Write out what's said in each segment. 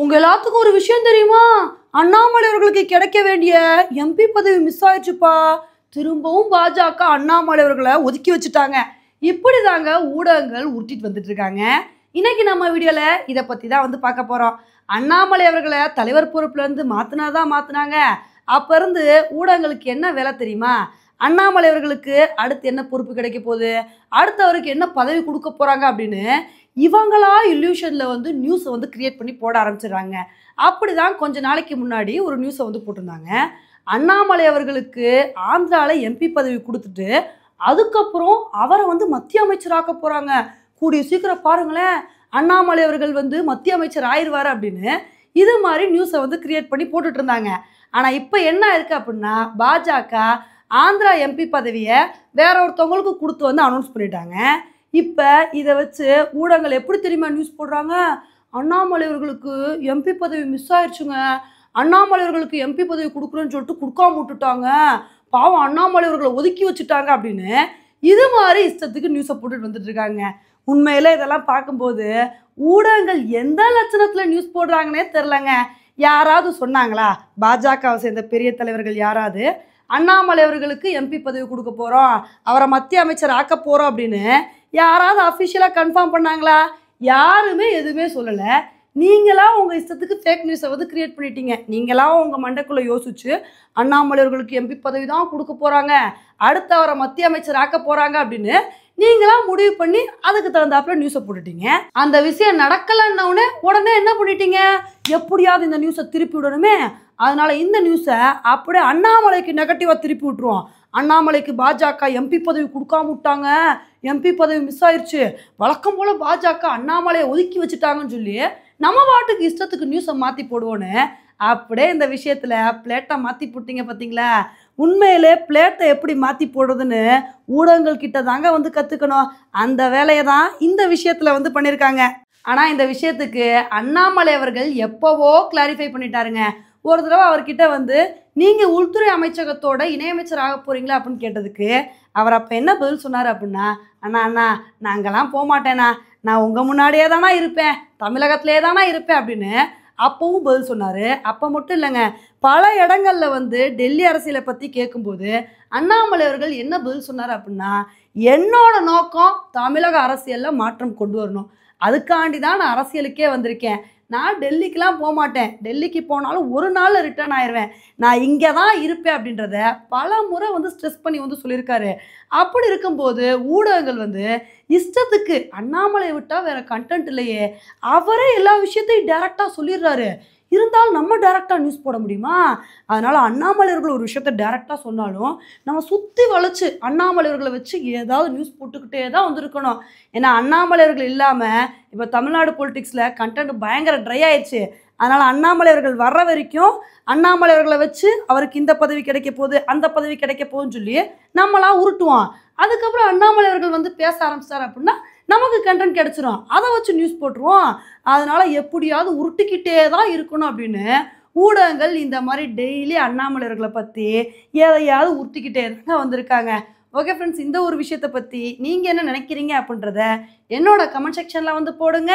உங்க எல்லாத்துக்கும் ஒரு விஷயம் தெரியுமா? அண்ணாமலை அவர்களுக்கு கிடைக்க வேண்டிய எம்பி பதவி மிஸ் ஆயிடுச்சுப்பா. திரும்பவும் பாஜக அண்ணாமலை அவர்களை ஒதுக்கி வச்சுட்டாங்க. இப்படிதாங்க ஊடகங்கள் உருட்டிட்டு வந்துட்டு இருக்காங்க. இன்னைக்கு நம்ம வீடியோல இதை பத்தி தான் பார்க்க போறோம். அண்ணாமலை அவர்களை தலைவர் பொறுப்புல இருந்து மாத்தினாதான் மாத்தினாங்க. அப்ப இருந்து ஊடகங்களுக்கு என்ன வேலை தெரியுமா? அண்ணாமலை அவர்களுக்கு அடுத்து என்ன பொறுப்பு கிடைக்க போகுது, அடுத்து அவருக்கு என்ன பதவி கொடுக்க போறாங்க அப்படின்னு இவங்களா இல்யூஷன்ல நியூஸை கிரியேட் பண்ணி போட ஆரம்பிச்சிடுறாங்க. அப்படிதான் கொஞ்ச நாளைக்கு முன்னாடி ஒரு நியூஸை போட்டிருந்தாங்க. அண்ணாமலை அவர்களுக்கு ஆந்திரால எம்பி பதவி கொடுத்துட்டு அதுக்கப்புறம் அவரை மத்திய அமைச்சராக்க போறாங்க. கூடிய சீக்கிரம் பாருங்களேன், அண்ணாமலை அவர்கள் மத்திய அமைச்சர் ஆயிடுவார் அப்படின்னு இது மாதிரி நியூஸை கிரியேட் பண்ணி போட்டுட்டு இருந்தாங்க. ஆனால் இப்போ என்ன இருக்கு அப்படின்னா, பாஜக ஆந்திரா எம்பி பதவியை வேற ஒருத்தவங்களுக்கு கொடுத்து அனௌன்ஸ் பண்ணிட்டாங்க. இப்போ இதை வச்சு ஊடகங்கள் எப்படி தெரியுமா நியூஸ் போடுறாங்க? அண்ணாமலை அவர்களுக்கு எம்பி பதவி மிஸ் ஆயிடுச்சுங்க, அண்ணாமலை அவர்களுக்கு எம்பி பதவி கொடுக்குறேன்னு சொல்லிட்டு கொடுக்காம விட்டுட்டாங்க, பாவம் அண்ணாமலை அவர்களை ஒதுக்கி வச்சுட்டாங்க அப்படின்னு இது மாதிரி இஷ்டத்துக்கு நியூஸை போட்டுட்டு வந்துட்டு இருக்காங்க. உண்மையில இதெல்லாம் பார்க்கும்போது ஊடகங்கள் எந்த லட்சணத்தில் நியூஸ் போடுறாங்கன்னே தெரிலங்க. யாராவது சொன்னாங்களா? பாஜகவை சேர்ந்த பெரிய தலைவர்கள் யாராவது அண்ணாமலை அவர்களுக்கு எம்பி பதவி கொடுக்க போகிறோம், அவரை மத்திய அமைச்சர் ஆக்க போகிறோம் அப்படின்னு யாராவது அஃபிஷியலாக கன்ஃபார்ம் பண்ணாங்களா? யாருமே எதுவுமே சொல்லலை. நீங்களா உங்கள் இஷ்டத்துக்கு ஃபேக் நியூஸை கிரியேட் பண்ணிட்டீங்க. நீங்களா உங்கள் மண்டைக்குள்ளே யோசிச்சு அண்ணாமலை அவர்களுக்கு எம்பி பதவி தான் கொடுக்க போகிறாங்க, அடுத்து அவரை மத்திய அமைச்சர் ஆக்க போகிறாங்க அப்படின்னு நீங்களா முடிவு பண்ணி அதுக்கு தகுந்தாப்புல நியூஸை போட்டுட்டீங்க. அந்த விஷயம் நடக்கலைன்னொடனே உடனே என்ன பண்ணிட்டீங்க? எப்படியாவது இந்த நியூஸை திருப்பி விடணுமே, அதனால இந்த நியூஸை அப்படியே அண்ணாமலைக்கு நெகட்டிவாக திருப்பி விட்டுருவோம். அண்ணாமலைக்கு பாஜக எம்பி பதவி கொடுக்காம விட்டாங்க, எம்பி பதவி மிஸ் ஆயிடுச்சு, வழக்கம் போல் பாஜக அண்ணாமலையை ஒதுக்கி வச்சுட்டாங்கன்னு சொல்லி நம்ம பாட்டுக்கு இஷ்டத்துக்கு நியூஸை மாற்றி போடுவோன்னு அப்படியே இந்த விஷயத்தில் பிளேட்டை மாற்றி போட்டிங்க பார்த்தீங்களா? உண்மையிலே பிளேட்டை எப்படி மாற்றி போடுறதுன்னு ஊடகங்கள் கிட்ட தாங்க கற்றுக்கணும். அந்த வேலையை தான் இந்த விஷயத்தில் பண்ணியிருக்காங்க. ஆனால் இந்த விஷயத்துக்கு அண்ணாமலை அவர்கள் எப்போவோ கிளாரிஃபை பண்ணிட்டாருங்க. ஒரு தடவை அவர்கிட்ட நீங்கள் உள்துறை அமைச்சகத்தோட இணையமைச்சர் ஆக போகிறீங்களா அப்படின்னு கேட்டதுக்கு அவர் அப்போ என்ன பதில் சொன்னார் அப்படின்னா, அண்ணா நாங்கள்லாம் போக மாட்டேண்ணா, நான் உங்கள் முன்னாடியே தானே இருப்பேன், தமிழகத்திலே தானே இருப்பேன் அப்படின்னு அப்பவும் பதில் சொன்னார். அப்போ மட்டும் இல்லைங்க, பல இடங்களில் டெல்லி அரசியலை பற்றி கேட்கும்போது அண்ணாமலை அவர்கள் என்ன பதில் சொன்னார் அப்படின்னா, என்னோட நோக்கம் தமிழக அரசியலில் மாற்றம் கொண்டு வரணும், அதுக்காண்டி தான் நான் அரசியலுக்கே வந்திருக்கேன், நான் டெல்லிக்கெலாம் போக மாட்டேன், டெல்லிக்கு போனாலும் ஒரு நாளில் ரிட்டர்ன் ஆயிடுவேன், நான் இங்கே தான் இருப்பேன் அப்படின்றத பல முறை ஸ்ட்ரெஸ் பண்ணி சொல்லியிருக்காரு. அப்படி இருக்கும்போது ஊடகங்கள் இஷ்டத்துக்கு அண்ணாமலை விட்டால் வேறு கண்டென்ட் இல்லையே, அவரே எல்லா விஷயத்தையும் டைரெக்டாக சொல்லிடுறாரு, இருந்தாலும் நம்ம டைரெக்டாக நியூஸ் போட முடியுமா? அதனால் அண்ணாமலையர்கள் ஒரு விஷயத்த டைரெக்டாக சொன்னாலும் நம்ம சுற்றி வளைச்சு அண்ணாமலையர்களை வச்சு ஏதாவது நியூஸ் போட்டுக்கிட்டே தான் இருக்கணும். ஏன்னா அண்ணாமலையர்கள் இல்லாமல் இப்போ தமிழ்நாடு பொலிட்டிக்ஸில் கண்டென்ட் பயங்கர ட்ரை ஆயிடுச்சு. அதனால் அண்ணாமலையர்கள் வர்ற வரைக்கும் அண்ணாமலையர்களை வச்சு அவருக்கு இந்த பதவி கிடைக்க போகுது, அந்த பதவி கிடைக்க போகுதுன்னு சொல்லி நம்மளாம் உருட்டுவோம். அதுக்கப்புறம் அண்ணாமலையர்கள் பேச ஆரம்பிச்சிட்டார் அப்படின்னா நமக்கு கண்டென்ட் கிடச்சிரும், அதை வச்சு நியூஸ் போட்டுருவோம். அதனால் எப்படியாவது உருட்டிக்கிட்டே தான் இருக்கணும் அப்படின்னு ஊடகங்கள் இந்த மாதிரி டெய்லி அண்ணாமலையர்களை பற்றி எதையாவது உருட்டிக்கிட்டே தாங்க வந்திருக்காங்க. ஓகே ஃப்ரெண்ட்ஸ், இந்த ஒரு விஷயத்தை பற்றி நீங்கள் என்ன நினைக்கிறீங்க அப்படின்றத என்னோட கமெண்ட் செக்ஷனில் போடுங்க.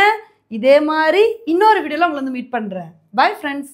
இதே மாதிரி இன்னொரு வீடியோவில் உங்களை மீட் பண்ணுறேன். Bye friends.